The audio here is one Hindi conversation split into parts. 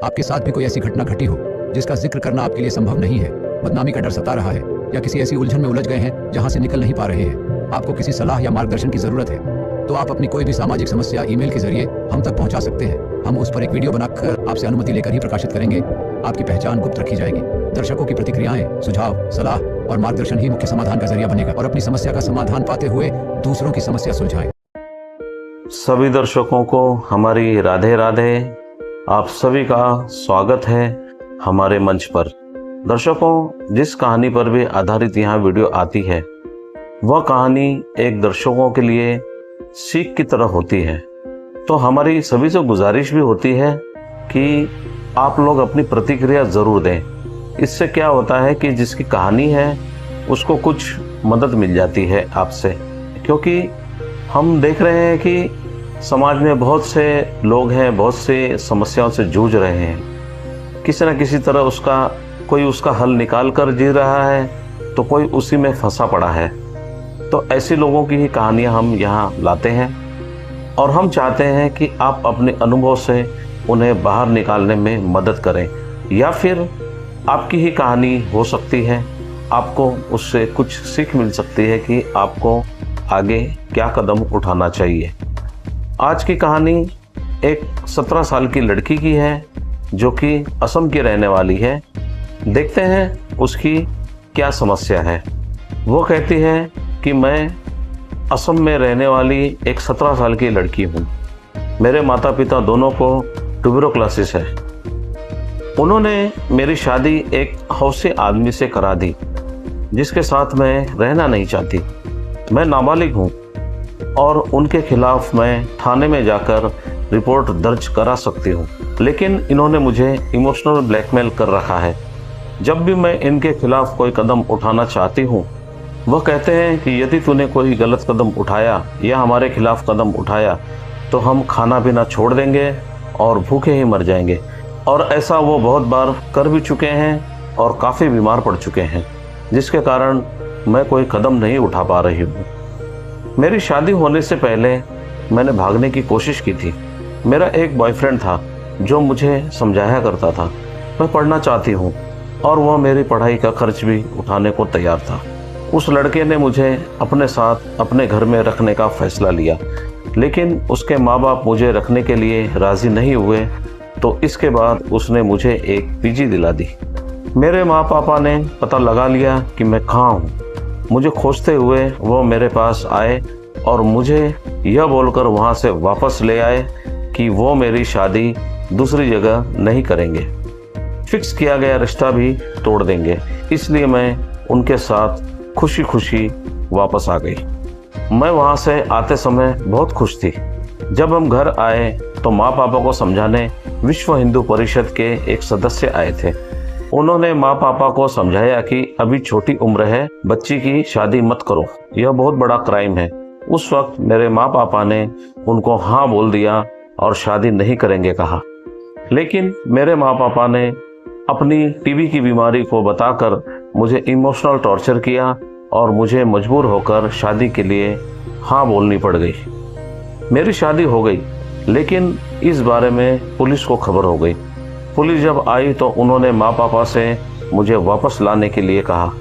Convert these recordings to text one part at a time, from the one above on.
आपके साथ भी कोई ऐसी घटना घटी हो जिसका जिक्र करना आपके लिए संभव नहीं है, बदनामी का डर सता रहा है या किसी ऐसी उलझन में उलझ गए हैं जहां से निकल नहीं पा रहे हैं, आपको किसी सलाह या मार्गदर्शन की जरूरत है, तो आप अपनी कोई भी सामाजिक समस्या ईमेल के जरिए हम तक पहुंचा सकते हैं। हम उस पर एक वीडियो बनाकर आपसे अनुमति लेकर ही प्रकाशित करेंगे। आपकी पहचान गुप्त रखी जाएगी। दर्शकों की प्रतिक्रियाएं, सुझाव, सलाह और मार्गदर्शन ही मुख्य समाधान का जरिया बनेगा और अपनी समस्या का समाधान पाते हुए दूसरों की समस्या सुलझाएं। सभी दर्शकों को हमारी राधे राधे। आप सभी का स्वागत है हमारे मंच पर। दर्शकों, जिस कहानी पर भी आधारित यहाँ वीडियो आती है वह कहानी एक दर्शकों के लिए सीख की तरह होती है। तो हमारी सभी से गुजारिश भी होती है कि आप लोग अपनी प्रतिक्रिया ज़रूर दें। इससे क्या होता है कि जिसकी कहानी है उसको कुछ मदद मिल जाती है आपसे, क्योंकि हम देख रहे हैं कि समाज में बहुत से लोग हैं, बहुत से समस्याओं से जूझ रहे हैं। किसी न किसी तरह कोई उसका हल निकाल कर जी रहा है तो कोई उसी में फंसा पड़ा है। तो ऐसे लोगों की ही कहानियां हम यहाँ लाते हैं और हम चाहते हैं कि आप अपने अनुभव से उन्हें बाहर निकालने में मदद करें, या फिर आपकी ही कहानी हो सकती है, आपको उससे कुछ सीख मिल सकती है कि आपको आगे क्या कदम उठाना चाहिए। आज की कहानी एक 17 साल की लड़की की है जो कि असम की रहने वाली है। देखते हैं उसकी क्या समस्या है। वो कहती है कि मैं असम में रहने वाली एक 17 साल की लड़की हूँ। मेरे माता पिता दोनों को ट्यूबरक्लोसिस है। उन्होंने मेरी शादी एक हौसे आदमी से करा दी जिसके साथ मैं रहना नहीं चाहती। मैं नाबालिग हूँ और उनके खिलाफ मैं थाने में जाकर रिपोर्ट दर्ज करा सकती हूँ, लेकिन इन्होंने मुझे इमोशनल ब्लैकमेल कर रखा है। जब भी मैं इनके खिलाफ कोई कदम उठाना चाहती हूँ वह कहते हैं कि यदि तूने कोई गलत कदम उठाया या हमारे खिलाफ कदम उठाया तो हम खाना पीना छोड़ देंगे और भूखे ही मर जाएंगे। और ऐसा वो बहुत बार कर भी चुके हैं और काफ़ी बीमार पड़ चुके हैं, जिसके कारण मैं कोई कदम नहीं उठा पा रही हूँ। मेरी शादी होने से पहले मैंने भागने की कोशिश की थी। मेरा एक बॉयफ्रेंड था जो मुझे समझाया करता था मैं पढ़ना चाहती हूँ, और वह मेरी पढ़ाई का खर्च भी उठाने को तैयार था। उस लड़के ने मुझे अपने साथ अपने घर में रखने का फैसला लिया, लेकिन उसके माँ बाप मुझे रखने के लिए राज़ी नहीं हुए। तो इसके बाद उसने मुझे एक पीजी दिला दी। मेरे माँ पापा ने पता लगा लिया कि मैं कहाँ हूँ। मुझे खोजते हुए वो मेरे पास आए और मुझे यह बोलकर वहाँ से वापस ले आए कि वो मेरी शादी दूसरी जगह नहीं करेंगे, फिक्स किया गया रिश्ता भी तोड़ देंगे। इसलिए मैं उनके साथ खुशी खुशी वापस आ गई। मैं वहाँ से आते समय बहुत खुश थी। जब हम घर आए तो माँ पापा को समझाने विश्व हिंदू परिषद के एक सदस्य आए थे। उन्होंने माँ पापा को समझाया कि अभी छोटी उम्र है, बच्ची की शादी मत करो, यह बहुत बड़ा क्राइम है। उस वक्त मेरे माँ पापा ने उनको हाँ बोल दिया और शादी नहीं करेंगे कहा। लेकिन मेरे माँ पापा ने अपनी टीबी की बीमारी को बताकर मुझे इमोशनल टॉर्चर किया और मुझे मजबूर होकर शादी के लिए हाँ बोलनी पड़ गई। मेरी शादी हो गई, लेकिन इस बारे में पुलिस को खबर हो गई। पुलिस जब आई तो उन्होंने माँ पापा से मुझे वापस लाने के लिए कहा।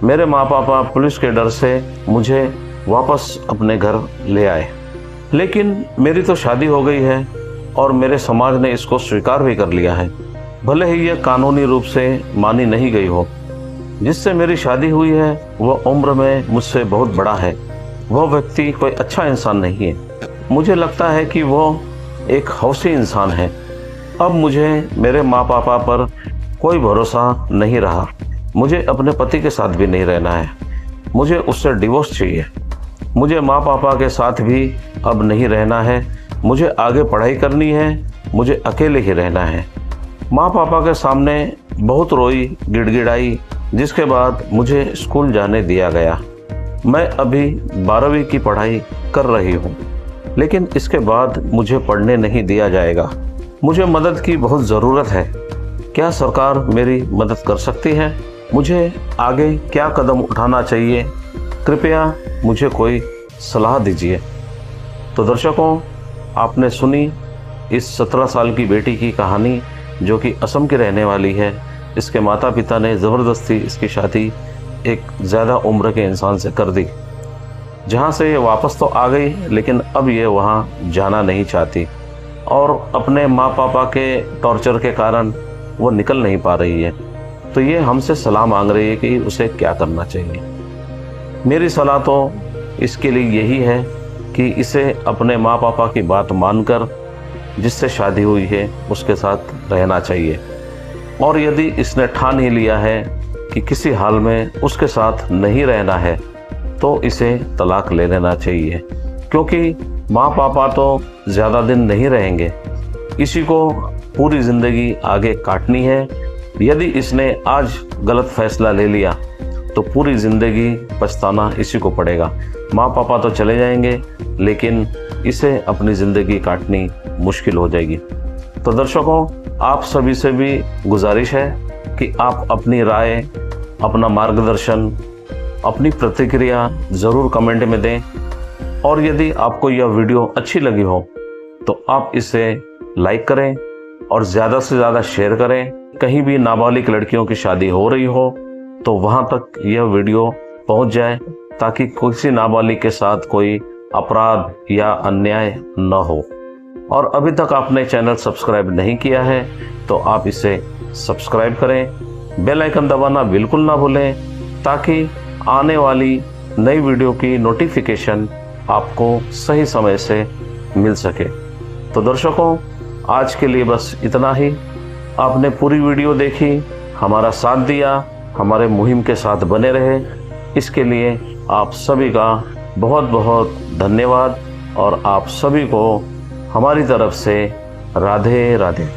मेरे माँ पापा पुलिस के डर से मुझे वापस अपने घर ले आए, लेकिन मेरी तो शादी हो गई है और मेरे समाज ने इसको स्वीकार भी कर लिया है, भले ही यह कानूनी रूप से मानी नहीं गई हो। जिससे मेरी शादी हुई है वह उम्र में मुझसे बहुत बड़ा है। वह व्यक्ति कोई अच्छा इंसान नहीं है। मुझे लगता है कि वह एक हौसी इंसान है। अब मुझे मेरे माँ पापा पर कोई भरोसा नहीं रहा। मुझे अपने पति के साथ भी नहीं रहना है। मुझे उससे डिवोर्स चाहिए। मुझे माँ पापा के साथ भी अब नहीं रहना है। मुझे आगे पढ़ाई करनी है। मुझे अकेले ही रहना है। माँ पापा के सामने बहुत रोई, गिड़गिड़ाई, जिसके बाद मुझे स्कूल जाने दिया गया। मैं अभी 12वीं की पढ़ाई कर रही हूँ, लेकिन इसके बाद मुझे पढ़ने नहीं दिया जाएगा। मुझे मदद की बहुत ज़रूरत है। क्या सरकार मेरी मदद कर सकती है? मुझे आगे क्या कदम उठाना चाहिए? कृपया मुझे कोई सलाह दीजिए। तो दर्शकों, आपने सुनी इस 17 साल की बेटी की कहानी जो कि असम की रहने वाली है। इसके माता पिता ने ज़बरदस्ती इसकी शादी एक ज़्यादा उम्र के इंसान से कर दी, जहाँ से ये वापस तो आ गई, लेकिन अब ये वहाँ जाना नहीं चाहती और अपने माँ पापा के टॉर्चर के कारण वो निकल नहीं पा रही है। तो ये हमसे सलाह मांग रही है कि उसे क्या करना चाहिए। मेरी सलाह तो इसके लिए यही है कि इसे अपने माँ पापा की बात मानकर जिससे शादी हुई है उसके साथ रहना चाहिए, और यदि इसने ठान ही लिया है कि किसी हाल में उसके साथ नहीं रहना है तो इसे तलाक ले लेना चाहिए, क्योंकि माँ पापा तो ज़्यादा दिन नहीं रहेंगे, इसी को पूरी ज़िंदगी आगे काटनी है। यदि इसने आज गलत फैसला ले लिया तो पूरी ज़िंदगी पछताना इसी को पड़ेगा। माँ पापा तो चले जाएंगे, लेकिन इसे अपनी ज़िंदगी काटनी मुश्किल हो जाएगी। तो दर्शकों, आप सभी से भी गुजारिश है कि आप अपनी राय, अपना मार्गदर्शन, अपनी प्रतिक्रिया ज़रूर कमेंट में दें, और यदि आपको यह वीडियो अच्छी लगी हो तो आप इसे लाइक करें और ज़्यादा से ज़्यादा शेयर करें। कहीं भी नाबालिग लड़कियों की शादी हो रही हो तो वहाँ तक यह वीडियो पहुँच जाए, ताकि किसी नाबालिग के साथ कोई अपराध या अन्याय न हो। और अभी तक आपने चैनल सब्सक्राइब नहीं किया है तो आप इसे सब्सक्राइब करें, बेल आइकन दबाना बिल्कुल ना भूलें, ताकि आने वाली नई वीडियो की नोटिफिकेशन आपको सही समय से मिल सके। तो दर्शकों, आज के लिए बस इतना ही। आपने पूरी वीडियो देखी, हमारा साथ दिया, हमारे मुहिम के साथ बने रहे, इसके लिए आप सभी का बहुत बहुत धन्यवाद, और आप सभी को हमारी तरफ से राधे राधे।